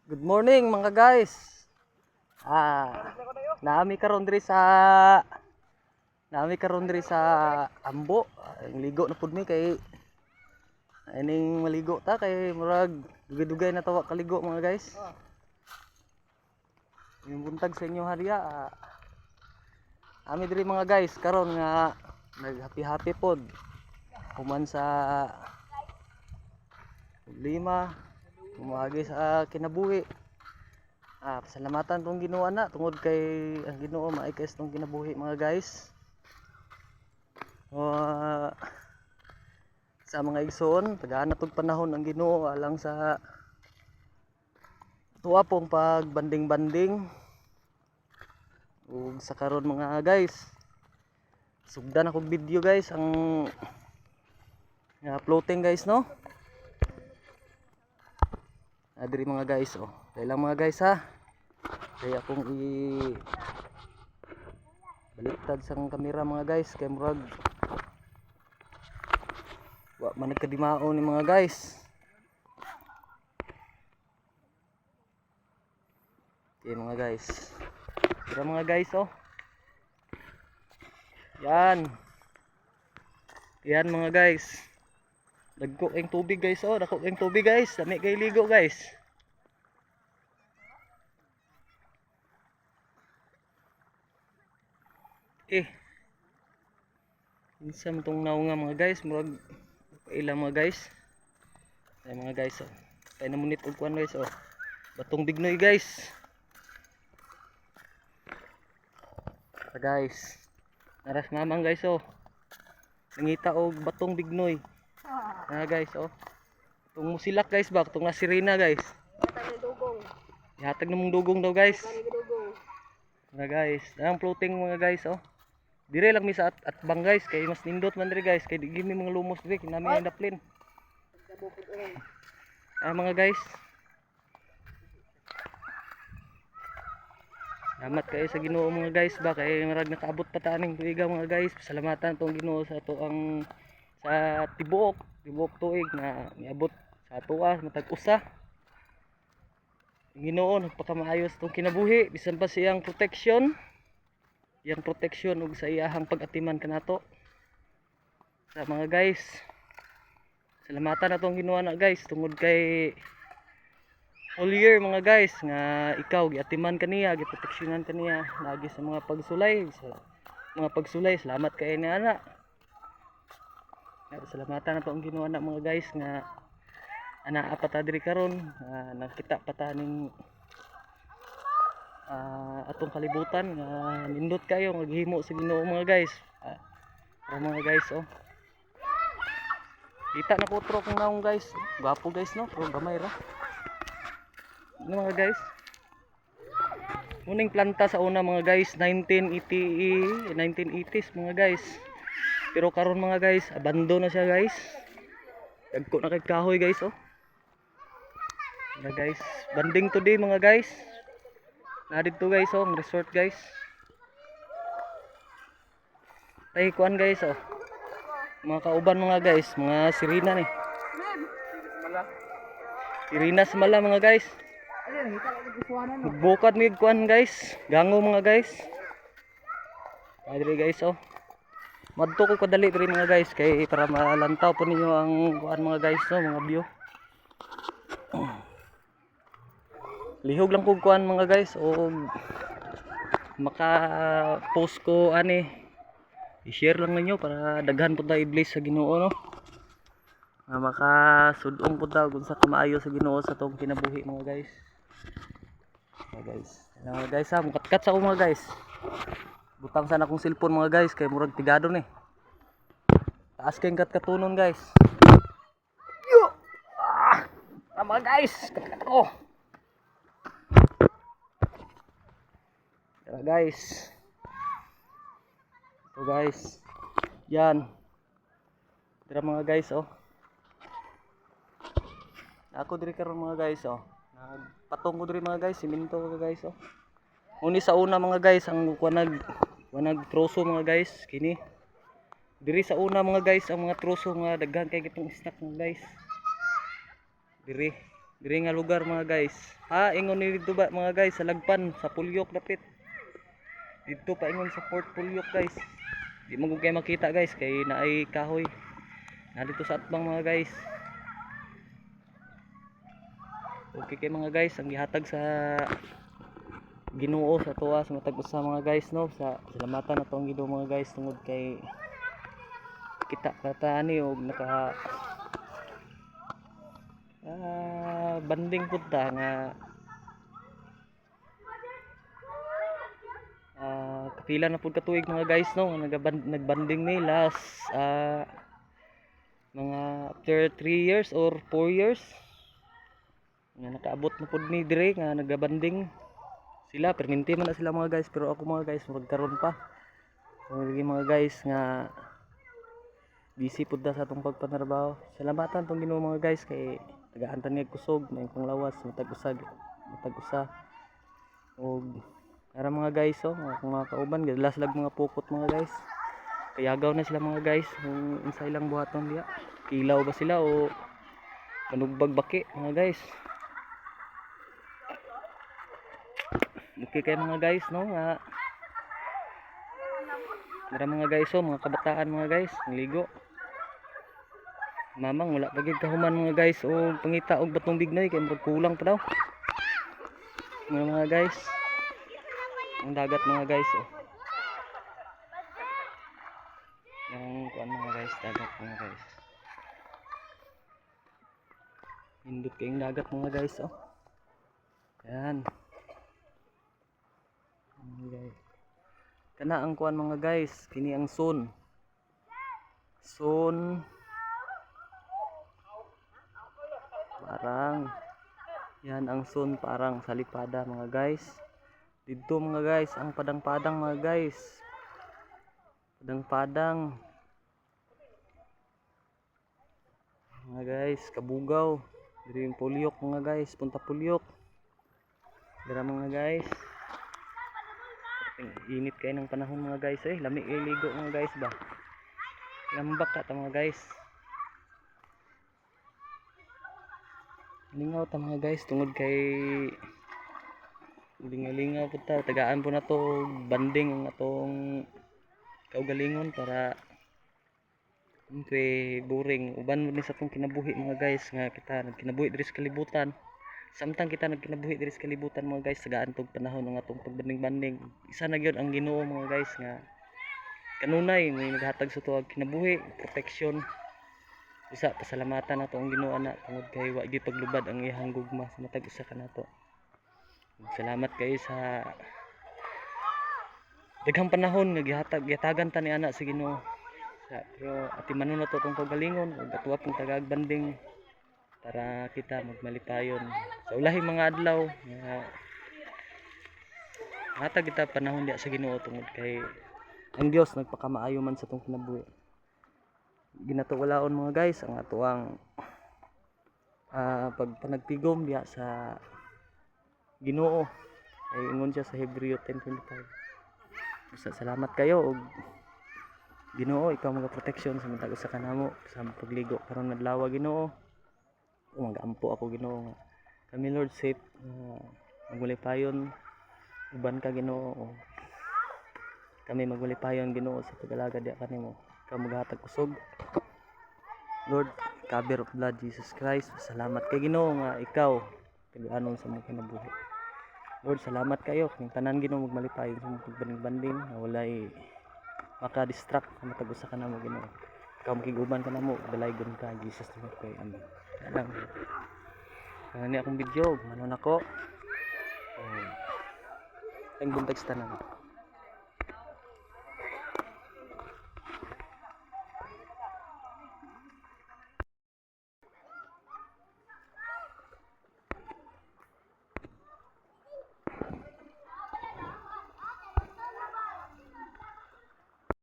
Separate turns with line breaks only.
Good morning mga guys. Naami karon diri sa Ambo. Ang ligo na pud mi kay ining maligo ta kay murag dugay-dugay na tawa kaligo mga guys. Yung buntag sa inyo hariya. Ami diri mga guys karon nga naghappy-happy pod. Human sa problema, umagi sa kinabuhi. Pasalamatan tong Ginoo na tungod kay ang Ginoo maayos tong kinabuhi mga guys. Sa mga igsoon, tagaan na tong panahon ang Ginoo alang sa tuwa pong pagbanding-banding. Ug sa karon mga guys, sugdan ako video guys ang floating guys no. Diri mga guys dahil lang mga guys ha. Kaya akong baliktad sang kamera mga guys kay murag wa man nagkadimao ni mga guys. Okay mga guys. Tara mga guys Yan. Yan mga guys. Dagko ang tubig guys dako ang tubig guys. Dami kay ligo guys. Insa man tong naunga mga guys, murag ilang mga guys. Ay mga guys kay namunit og kuan guys Batong Bignoy guys. Guys. Naras mamang guys nangita og Batong Bignoy. Guys Tung musilak guys ba, tung nasirina guys. Ihatag na mong dugong daw guys. Guys, ang floating mga guys dire lang mi sa atbang guys kay mas nindot man dire guys kay di gimi mga lumos dire kinami ang daplin. Mga guys. Salamat kayo sa Ginoo mga guys ba kay marag nakaabot pa ta ning tuiga mga guys. Pasalamatan tong Ginoo sa ato ang sa tibuok tuig na niabot sa atoa matag usa. Ginoo nagpakamaayos tong kinabuhi bisan pa siyang protection. Yang protection ug sa iyahang pag-atiman kanato. Sa mga guys. Salamatan na tong Ginoo na guys tungod kay all year mga guys nga ikaw giatiman kaniya, giproteksyonan kaniya lagi sa mga pagsulay, salamat kay ni ana. Salamatan na tong Ginoo na mga guys nga anaa pa ta diri karon, nakita pa ta ning atong kalibutan nga nindot kayo maghimo sa Ginoo mga guys. Mga guys kita na ko tro kung naong guys, gwapo guys no, pero gamay ra mga guys. Muning planta sa una mga guys 1980s mga guys, pero karon mga guys abandon na siya guys. Dagko na kay kahoy guys mga guys. Banding today mga guys. Dito guys ang resort guys. Ay kuan guys mga kauban mga guys, mga sirina ni. Sirina sa mala mga guys. Bukad mig kuan guys, gango mga guys. Diri guys madto ko kadali diri mga guys kay para malantaw po ninyo ang kuan mga guys mga view. Lihog lang kog kuan mga guys maka post ko ani i-share lang ninyo para daghan pud ta iblis sa Ginoo no. Makasudong pud ta kung sa kamaayo sa Ginoo sa tong kinabuhi mga guys. Mga guys mukat-kat sa ako mga guys. Butang sana akong cellphone mga guys kay murag tigado ni. Taas kayong katunon guys. Yo! Mga guys, kat ko. Tara guys. Ito guys. Yan. Tara mga guys Ako diri karon mga guys nagpatong ko diri mga guys, siminto ko guys Uni sa una mga guys ang wanag troso mga guys kini. Diri sa una mga guys ang mga troso nga daghan kay gitong snack mga guys. Diri Diri nga lugar mga guys. Ingon ni dito ba mga guys sa Lagpan, sa Pulyok dapit. Dito pa ingon sa Port Pulyok guys. Di mo kayo makita guys kay naay kahoy. Na dito sa atbang mga guys. Okay kay mga guys, ang gihatag sa Ginoo sa tuwa sa matag usa mga guys no, sa salamatan nato ang Ginoo mga guys tungod kay kita katani og naka banding pud ta nga kapila na pud katuig mga guys no, nagbanding ni last mga after 3 years or 4 years nga nakaabot na pud ni dire nga nagabanding sila. Perminti man na sila mga guys, pero ako mga guys magkaroon pa so mga guys nga busy pud sa atong pagpanarbaho. Salamatan tong Ginoo mga guys kay tagaantan nga kusog may panglawas matag usa og para mga guys mga kauban gadalas lag mga pukot mga guys. Kayagaw na sila mga guys kung unsay lang buhaton diya. Kilaw ba sila o manugbag baki mga guys. Okay kay mga guys no nga mara mga guys mga kabataan mga guys ngligo. Mamang wala pa gid kahuman mga guys o pangita og batong bignoy kay murag kulang pa daw. Mga guys ang dagat mga guys yung kuan mga guys dagat mga guys. Hindot kayong dagat mga guys Yan. Guys. Kana ang kuan mga guys, kini ang Son parang yan ang Son parang salipada mga guys. Dito mga guys ang padang-padang mga guys. Padang-padang. Mga guys, Kabugaw. Diri yung Pulyok mga guys, Punta Pulyok. Dira mga guys. Init kayo ng panahon mga guys lami ligo mga guys ba. Lambak ta mga guys. Lingaw ta mga guys tungod kay lingaw po ta tagaan po na to banding ang atong kaugalingon para boring uban mo ni sa atong kinabuhi mga guys nga kita nagkinabuhi diri sa kalibutan. Samtang kita nagkinabuhi diri sa kalibutan mga guys tagaan tog panahon ng atong pagbanding-banding. Isa na gyud ang Ginoo mga guys nga kanunay may naghatag sa tuwag kinabuhi, protection. Usa pasalamatan nato ang Ginoo ana tungod kay wa gyud paglubad ang iyang gugma sa matag usa kanato. Salamat kayo sa daghang panahon nga gihatagan ta ni ana sa Ginoo. Pero atimanon na to tong kaugalingon ug atuwa pong tagagbanding para kita magmalipayon sa ulahing mga adlaw nga hatag kita panahon diya sa Ginoo tungod kay ang Dios nagpakamaayo man sa tong kinabuhi. Ginatuwalaon mga guys ang atuang pagpanagtigom diya sa Ginoo ay ingon siya sa Hebreo 10:25. Salamat kayo og Ginoo ikaw mga protection sa matag usa kanamo sa pagligo karon adlaw Ginoo. Magampo ako Ginoo nga kami Lord safe magmalipayon uban ka Ginoo kami magmalipayon Ginoo sa pagalagad diya kanimo ikaw maghatag kusog Lord cover of blood Jesus Christ. Salamat kay Ginoo nga ikaw tagaanon sa mga kinabuhi Lord. Salamat kayo kung tanan Ginoo magmalipayon sa mga pagbanding-banding na walay maka-distract sa matag usa kanamo Ginoo. Ikaw makiguban ka namo dalaygon ka Jesus name kay amen. Alam ni akong video manon ako ang buntag sa tanan.